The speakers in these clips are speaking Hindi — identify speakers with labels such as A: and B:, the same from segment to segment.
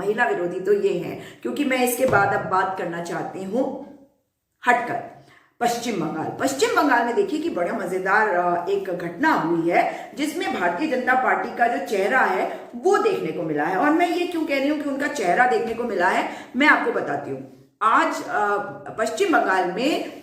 A: महिला विरोधी तो ये है, क्योंकि मैं इसके बाद अब बात करना चाहती हूं हटकर पश्चिम बंगाल। पश्चिम बंगाल में देखिए कि बड़ा मजेदार एक घटना हुई है जिसमें भारतीय जनता पार्टी का जो चेहरा है वो देखने को मिला है। और मैं ये क्यों कह रही हूं कि उनका चेहरा देखने को मिला है, मैं आपको बताती हूँ। आज पश्चिम बंगाल में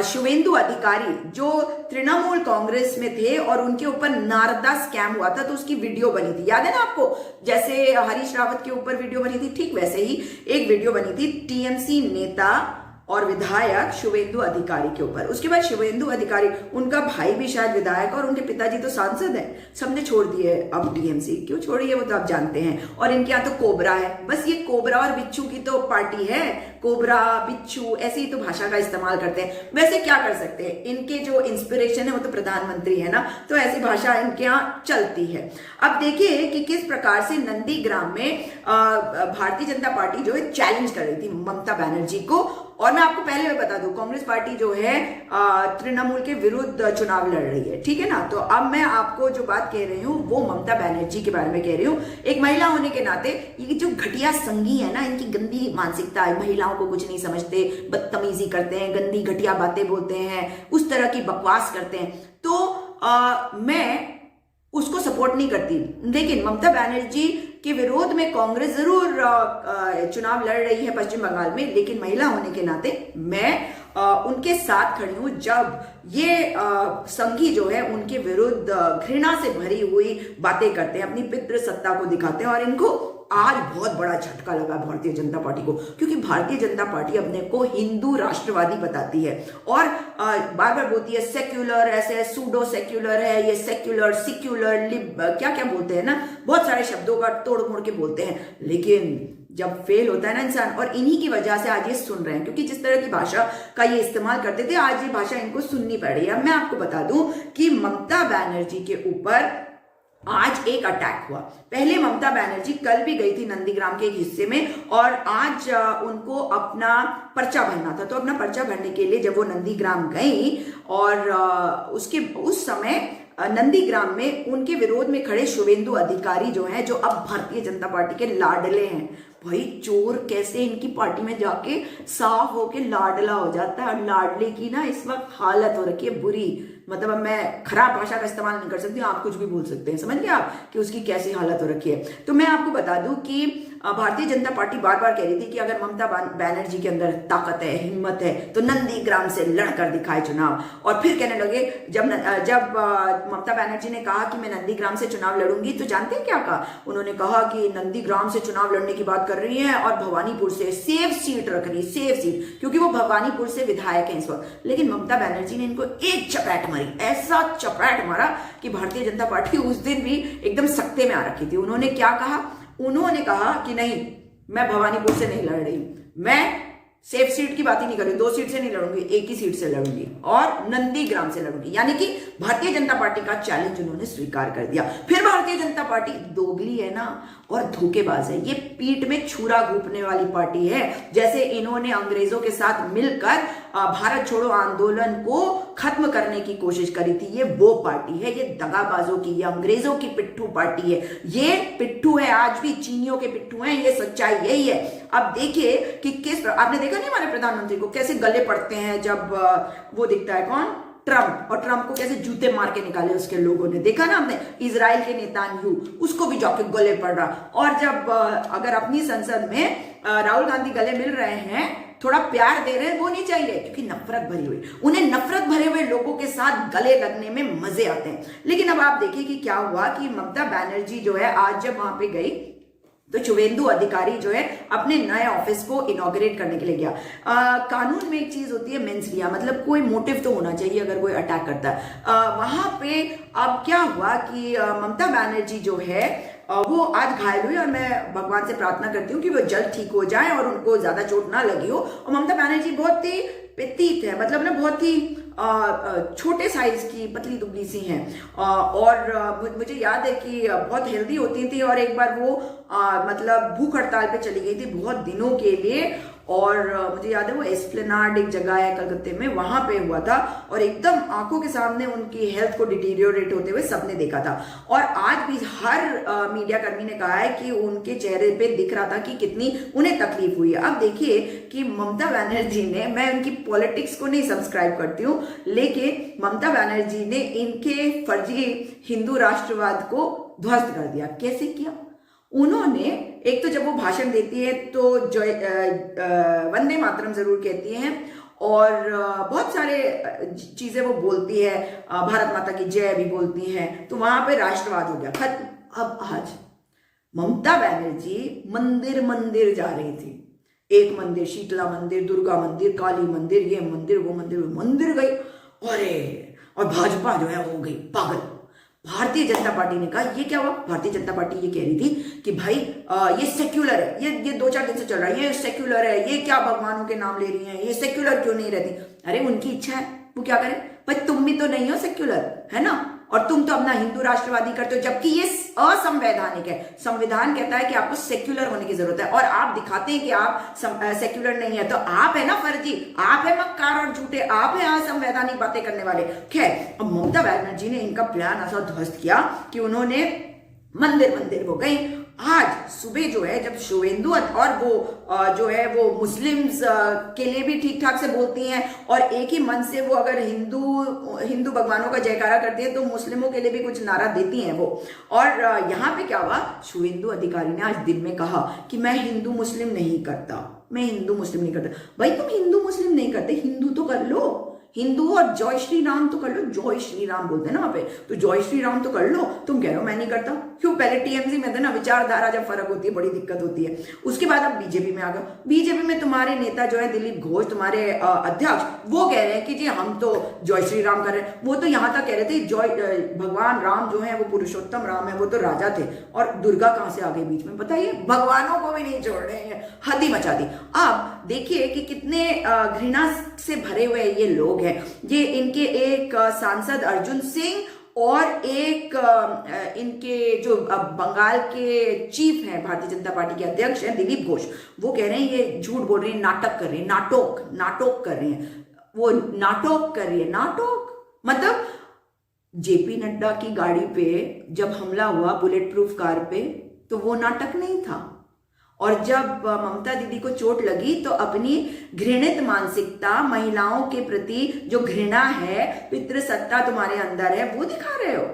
A: शुवेंदु अधिकारी जो तृणमूल कांग्रेस में थे और उनके ऊपर नारदा स्कैम हुआ था, तो उसकी वीडियो बनी थी, याद है ना आपको? जैसे हरीश रावत के ऊपर वीडियो बनी थी, ठीक वैसे ही एक वीडियो बनी थी टीएमसी नेता और विधायक शुवेंदु अधिकारी के ऊपर। उसके बाद शुवेंदु अधिकारी, उनका भाई भी शायद विधायक और उनके पिताजी तो सांसद है, सबने छोड़ दिए अब टीएमसी। क्यों छोड़ी है वो तो आप जानते हैं। और इनके यहाँ तो कोबरा है, बस ये कोबरा और बिच्छू की तो पार्टी है। कोबरा बिच्छू ऐसे ही तो भाषा का इस्तेमाल करते हैं। वैसे क्या कर सकते हैं, इनके जो इंस्पिरेशन है वो तो प्रधानमंत्री है ना, तो ऐसी भाषा इनके यहाँ चलती है। अब देखिए कि किस प्रकार से नंदीग्राम में भारतीय जनता पार्टी जो है चैलेंज कर रही थी ममता बनर्जी को। और मैं आपको पहले भी बता दूं, कांग्रेस पार्टी जो है तृणमूल के विरुद्ध चुनाव लड़ रही है, ठीक है ना। तो अब मैं आपको जो बात कह रही हूँ वो ममता बनर्जी के बारे में कह रही हूँ। एक महिला होने के नाते ये जो घटिया संघी है ना, इनकी गंदी मानसिकता है, महिलाओं को कुछ नहीं समझते, बदतमीजी करते हैं, गंदी घटिया बातें बोलते हैं, उस तरह की बकवास करते हैं। तो मैं उसको सपोर्ट नहीं करती, लेकिन ममता बनर्जी के विरोध में कांग्रेस जरूर चुनाव लड़ रही है पश्चिम बंगाल में, लेकिन महिला होने के नाते मैं उनके साथ खड़ी हूं जब ये संघी जो है उनके विरुद्ध घृणा से भरी हुई बातें करते हैं, अपनी पितृ सत्ता को दिखाते हैं। और इनको आज बहुत बड़ा झटका लगा भारतीय जनता पार्टी को, क्योंकि भारतीय जनता पार्टी अपने को हिंदू राष्ट्रवादी बताती है और बार बार बोलती है सेक्युलर, ऐसे सूडो सेक्युलर है, ये सेक्युलर सिक्युलर लिब क्या क्या बोलते हैं ना, बहुत सारे शब्दों का तोड़ मोड़ के बोलते हैं। लेकिन जब फेल होता है ना इंसान, और इन्हीं की वजह से आज ये सुन रहे हैं, क्योंकि जिस तरह की भाषा का ये इस्तेमाल करते थे आज ये भाषा इनको सुननी पड़ रही है। मैं आपको बता दूं कि ममता बनर्जी के ऊपर आज एक अटैक हुआ। पहले ममता बनर्जी कल भी गई थी नंदीग्राम के एक हिस्से में और आज उनको अपना पर्चा भरना था। तो अपना पर्चा भरने के लिए जब वो नंदीग्राम गई और उस समय नंदीग्राम में उनके विरोध में खड़े शुवेंदु अधिकारी जो हैं, जो अब भारतीय जनता पार्टी के लाडले हैं। भाई चोर कैसे इनकी पार्टी में जाके साफ होके लाडला हो जाता है। और लाडले की ना इस वक्त हालत हो रखी है बुरी, मतलब अब मैं खराब भाषा का इस्तेमाल नहीं कर सकती, आप कुछ भी बोल सकते हैं, समझ गए आप कि उसकी कैसी हालत हो रखी है। तो मैं आपको बता दूं कि भारतीय जनता पार्टी बार बार कह रही थी कि अगर ममता बनर्जी के अंदर ताकत है, हिम्मत है, तो नंदीग्राम से लड़कर दिखाए चुनाव। और फिर कहने लगे, जब ममता बनर्जी ने कहा कि मैं नंदीग्राम से चुनाव लड़ूंगी, तो जानते हैं क्या कहा उन्होंने? कहा कि नंदीग्राम से चुनाव लड़ने की बात कर रही है और भवानीपुर से सेफ सीट रख रही, सेफ सीट, क्योंकि वो भवानीपुर से विधायक है इस वक्त। लेकिन ममता बनर्जी ने इनको एक चपेट मारी, ऐसा चपेट मारा कि भारतीय जनता पार्टी उस दिन भी एकदम सख्ते में आ रखी थी। उन्होंने क्या कहा? उन्होंने कहा कि नहीं, मैं भवानीपुर से नहीं लड़ रही, मैं सेफ सीट की बात ही नहीं कर रही, 2 सीट से नहीं लड़ूंगी, एक ही सीट से लड़ूंगी और नंदीग्राम से लड़ूंगी। यानी कि भारतीय जनता पार्टी का चैलेंज उन्होंने स्वीकार कर दिया। फिर भारतीय जनता पार्टी दोगली है ना और धोखेबाज है, ये पीठ में छुरा घूंपने वाली पार्टी है। जैसे इन्होंने अंग्रेजों के साथ मिलकर भारत छोड़ो आंदोलन को खत्म करने की कोशिश करी थी, ये वो पार्टी है, ये दगाबाजों की, ये अंग्रेजों की पिट्ठू पार्टी है। ये पिट्ठू है, आज भी चीनियों के पिट्ठू हैं, ये सच्चाई यही है। अब देखिए कि किस, आपने देखा नहीं हमारे प्रधानमंत्री को कैसे गले पड़ते हैं जब वो दिखता है कौन, ट्रंप, और ट्रंप को कैसे जूते मार के निकाले उसके लोगों ने, देखा ना आपने? इजराइल के नेतान्याहू, उसको भी जाके गले पड़ रहा। और जब अगर अपनी संसद में राहुल गांधी गले मिल रहे हैं, थोड़ा प्यार दे रहे हैं, वो नहीं चाहिए, क्योंकि नफरत भरी हुई, उन्हें नफरत भरे हुए लोगों के साथ गले लगने में मजे आते हैं। लेकिन अब आप देखिए कि क्या हुआ कि ममता बनर्जी जो है आज जब वहां पे गई तो शुवेंदु अधिकारी जो है अपने नए ऑफिस को इनॉग्रेट करने के लिए गया। कानून में एक चीज होती है मेंस रिया, मतलब कोई मोटिव तो होना चाहिए अगर कोई अटैक करता है। वहां पे अब क्या हुआ कि ममता बनर्जी जो है वो आज घायल हुई और मैं भगवान से प्रार्थना करती हूँ कि वो जल्द ठीक हो जाए और उनको ज्यादा चोट ना लगी हो। और ममता बनर्जी बहुत ही पेतीत है, मतलब ना बहुत ही छोटे साइज की पतली दुबली सी हैं और मुझे याद है कि बहुत हेल्दी होती थी और एक बार वो मतलब भूख हड़ताल पे चली गई थी बहुत दिनों के लिए। और मुझे याद है वो एस्प्लेनाड एक जगह है कलकत्ते में, वहां पे हुआ था और एकदम आंखों के सामने उनकी हेल्थ को डिटीरियोरेट होते हुए सबने देखा था। और आज भी हर मीडिया कर्मी ने कहा है कि उनके चेहरे पे दिख रहा था कि कितनी उन्हें तकलीफ हुई है। अब देखिए कि ममता बनर्जी ने, मैं उनकी पॉलिटिक्स को नहीं सब्सक्राइब करती हूँ, लेकिन ममता बनर्जी ने इनके फर्जी हिंदू राष्ट्रवाद को ध्वस्त कर दिया। कैसे किया उन्होंने? एक तो जब वो भाषण देती है तो वंदे मातरम जरूर कहती हैं और बहुत सारे चीजें वो बोलती है, भारत माता की जय भी बोलती हैं, तो वहां पे राष्ट्रवाद हो गया खत्म। अब आज ममता बनर्जी मंदिर मंदिर जा रही थी, एक मंदिर शीतला मंदिर, दुर्गा मंदिर, काली मंदिर, ये मंदिर वो मंदिर गई, और भाजपा जो है हो गई पागल। भारतीय जनता पार्टी ने कहा ये क्या हुआ? भारतीय जनता पार्टी ये कह रही थी कि भाई ये सेक्युलर है, ये 2-4 दिन से चल रहा है, ये सेक्युलर है, ये क्या भगवानों के नाम ले रही हैं, ये सेक्युलर क्यों नहीं रहती? अरे उनकी इच्छा है, वो क्या करें भाई, तुम भी तो नहीं हो सेक्युलर, है ना? और तुम तो अपना हिंदू राष्ट्रवादी करते हो, जबकि ये असंवैधानिक है। संविधान कहता है कि आपको सेक्युलर होने की जरूरत है और आप दिखाते हैं कि आप सेक्युलर नहीं है, तो आप है ना फर्जी, आप है मक्कार और झूठे, आप है असंवैधानिक बातें करने वाले। खैर, अब ममता बनर्जी ने इनका प्लान ऐसा ध्वस्त किया कि उन्होंने मंदिर मंदिर हो गई। आज सुबह जो है जब शुभेंदु और वो जो है वो मुस्लिम्स के लिए भी ठीक ठाक से बोलती हैं और एक ही मन से वो अगर हिंदू भगवानों का जयकारा करती है तो मुस्लिमों के लिए भी कुछ नारा देती हैं वो। और यहाँ पे क्या हुआ, शुभेंदु अधिकारी ने आज दिन में कहा कि मैं हिंदू मुस्लिम नहीं करता, मैं हिंदू मुस्लिम नहीं करता। भाई तुम हिंदू मुस्लिम नहीं करते, हिंदू तो कर लो, हिंदू और जय श्री राम तो कर लो, जय श्री राम बोलते हैं ना वहां पे, तो जय श्री राम तो कर लो। तुम कह रहे हो मैं नहीं करता, क्यों? पहले टीएमसी में थे ना, विचारधारा जब फर्क होती है बड़ी दिक्कत होती है। उसके बाद अब बीजेपी में आ गए, बीजेपी में तुम्हारे नेता जो है दिलीप घोष, तुम्हारे अध्यक्ष, वो कह रहे हैं कि जी हम तो जय श्री राम कर रहे हैं। वो तो यहां तक कह रहे थे जय भगवान राम जो है वो पुरुषोत्तम राम है, वो तो राजा थे, और दुर्गा कहां से आ गई बीच में? बताइए, भगवानों को भी नहीं छोड़ रहे हैं, हद ही मचा दी। अब देखिए कि कितने घृणा से भरे हुए ये लोग हैं। ये इनके एक सांसद अर्जुन सिंह और एक इनके जो बंगाल के चीफ हैं, भारतीय जनता पार्टी के अध्यक्ष हैं दिलीप घोष, वो कह रहे हैं ये झूठ बोल रहे हैं, नाटक कर रहे हैं, नाटक कर रहे हैं, वो नाटक कर रही है। नाटक मतलब जेपी नड्डा की गाड़ी पे जब हमला हुआ बुलेट प्रूफ कार पे, तो वो नाटक नहीं था। और जब ममता दीदी को चोट लगी तो अपनी घृणित मानसिकता, महिलाओं के प्रति जो घृणा है, पितृसत्ता तुम्हारे अंदर है, वो दिखा रहे हो।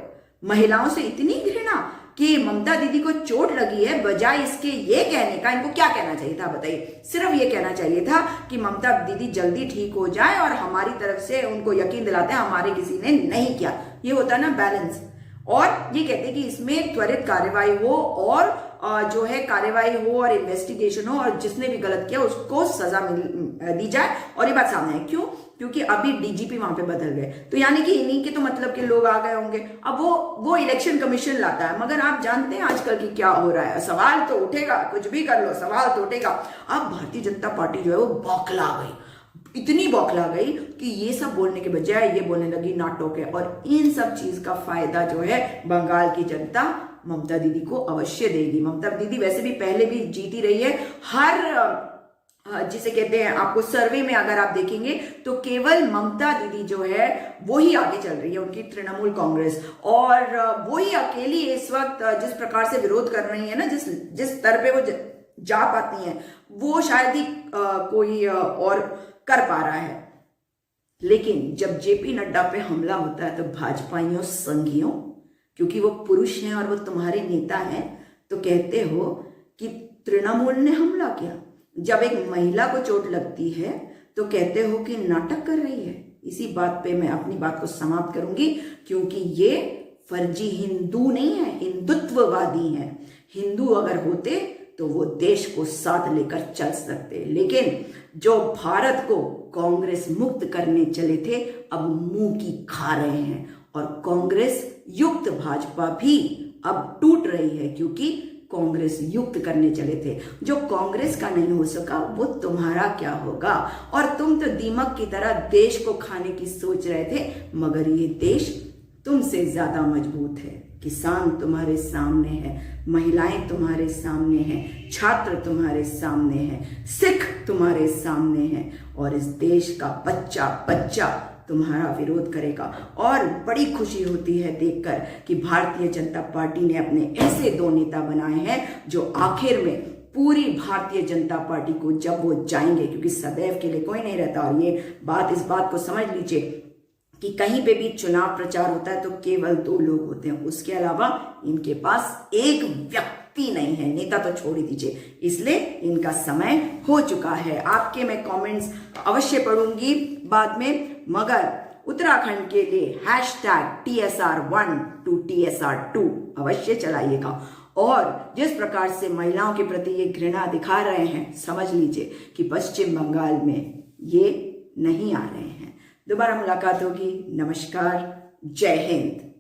A: महिलाओं से इतनी घृणा कि ममता दीदी को चोट लगी है, बजाय इसके ये कहने का, इनको क्या कहना चाहिए था बताइए? सिर्फ ये कहना चाहिए था कि ममता दीदी जल्दी ठीक हो जाए और हमारी तरफ से उनको यकीन दिलाते हैं हमारे किसी ने नहीं किया। ये होता है ना बैलेंस। और ये कहते हैं कि इसमें त्वरित कार्रवाई हो और जो है कार्रवाई हो और इन्वेस्टिगेशन हो और जिसने भी गलत किया उसको सजा दी जाए। और ये बात सामने है, क्यों? क्योंकि अभी डीजीपी वहां पे बदल गए, तो यानी कि इन्हीं के तो मतलब के लोग आ गए होंगे। अब वो इलेक्शन कमीशन लाता है, मगर आप जानते हैं आजकल की क्या हो रहा है, सवाल तो उठेगा, कुछ भी कर लो सवाल तो उठेगा। अब भारतीय जनता पार्टी जो है वो बौखला गई, इतनी बौखला गई कि ये सब बोलने के बजाय ये बोलने लगी नाटक है। और इन सब चीज का फायदा जो है बंगाल की जनता ममता दीदी को अवश्य देगी। ममता दीदी वैसे भी पहले भी जीती रही है, हर जिसे कहते हैं, आपको सर्वे में अगर आप देखेंगे तो केवल ममता दीदी जो है वो ही आगे चल रही है, उनकी तृणमूल कांग्रेस, और वो ही अकेली इस वक्त जिस प्रकार से विरोध कर रही है ना, जिस स्तर पे वो जा पाती हैं, वो शायद ही कोई और कर पा रहा है। लेकिन जब जेपी नड्डा पे हमला होता है तो भाजपाइयों संघियों, क्योंकि वो पुरुष हैं और वो तुम्हारे नेता हैं, तो कहते हो कि तृणमूल ने हमला किया। जब एक महिला को चोट लगती है तो कहते हो कि नाटक कर रही है। इसी बात पे मैं अपनी बात को समाप्त करूंगी, क्योंकि ये फर्जी हिंदू नहीं है, हिंदुत्ववादी हैं। हिंदू अगर होते तो वो देश को साथ लेकर चल सकते, लेकिन जो भारत को कांग्रेस मुक्त करने चले थे अब मुंह की खा रहे हैं। और कांग्रेस युक्त भाजपा भी अब टूट रही है, क्योंकि कांग्रेस युक्त करने चले थे। जो कांग्रेस का नहीं हो सका वो तुम्हारा क्या होगा? और तुम तो दीमक की तरह देश को खाने की सोच रहे थे, मगर ये देश तुमसे ज्यादा मजबूत है। किसान तुम्हारे सामने है, महिलाएं तुम्हारे सामने हैं, छात्र तुम्हारे सामने हैं, सिख तुम्हारे सामने हैं, और इस देश का बच्चा बच्चा तुम्हारा विरोध करेगा। और बड़ी खुशी होती है देखकर कि भारतीय जनता पार्टी ने अपने ऐसे 2 नेता बनाए हैं जो आखिर में पूरी भारतीय जनता पार्टी को जब वो जाएंगे, क्योंकि सदैव के लिए कोई नहीं रहता, और ये इस बात को समझ लीजिए कि कहीं पे भी चुनाव प्रचार होता है तो केवल 2 लोग होते हैं, उसके अलावा इनके पास एक व्यक्ति नहीं है, नेता तो छोड़ ही दीजिए। इसलिए इनका समय हो चुका है। आपके मैं कमेंट्स अवश्य पढ़ूंगी बाद में, मगर उत्तराखंड के लिए #TSR1 to TSR2 अवश्य चलाइएगा। और जिस प्रकार से महिलाओं के प्रति ये घृणा दिखा रहे हैं, समझ लीजिए कि पश्चिम बंगाल में ये नहीं आ रहे हैं। दोबारा मुलाकात होगी। नमस्कार, जय हिंद।